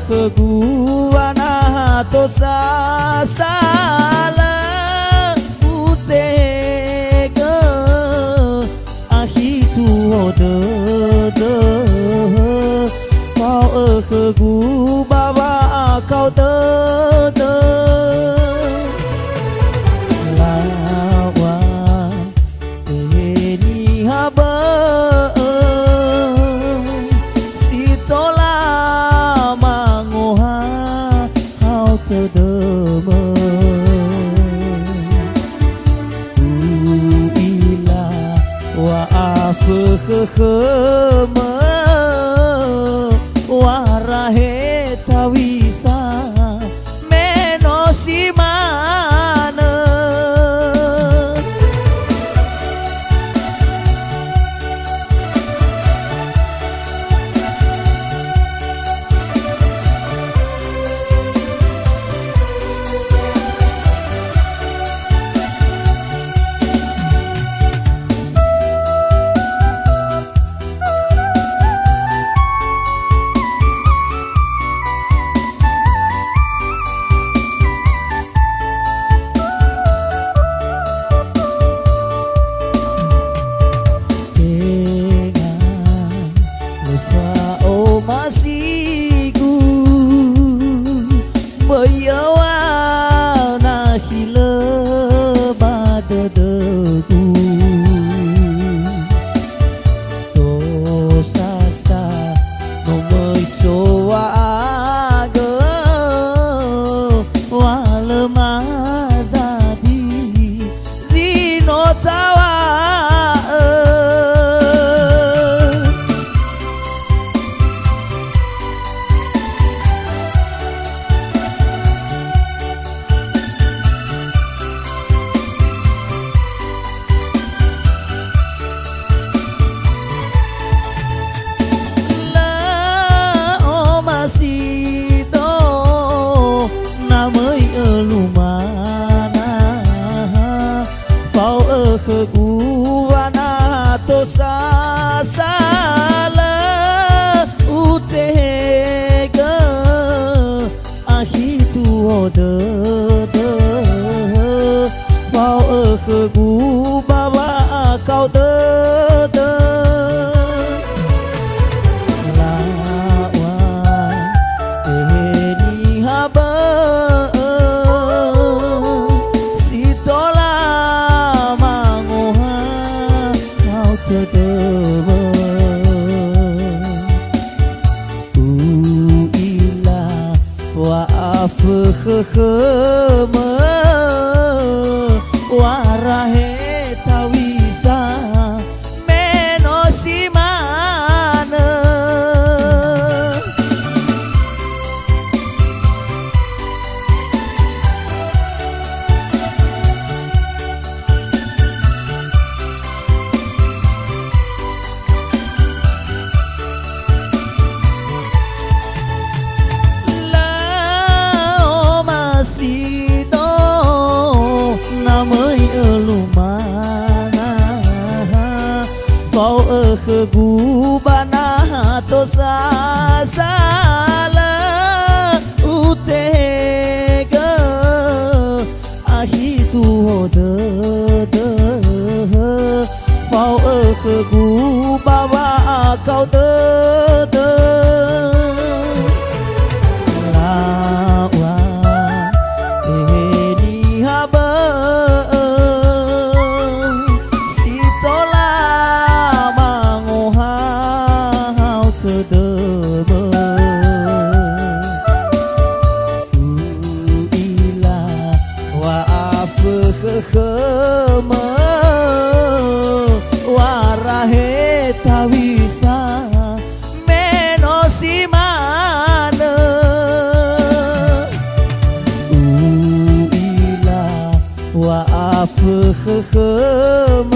khờ gu ana to sa sala ute ge ahi tu de de kau khờ gu baba kau te te lawan ini haba khờ mơ warahe tawisa meno si mana khờ gu ana to sa sala ute ge ahi tu de de bao khờ gu baba kau te te lawan ini haba khờ khờ mơ warahe tawisa meno si mana khờ gu bana to sa sala ute ge ahi tu de de bao khờ gu baba kau te te lawan ini haba khờ mơ warahe tawisa meno si mana ila wa khờ khờ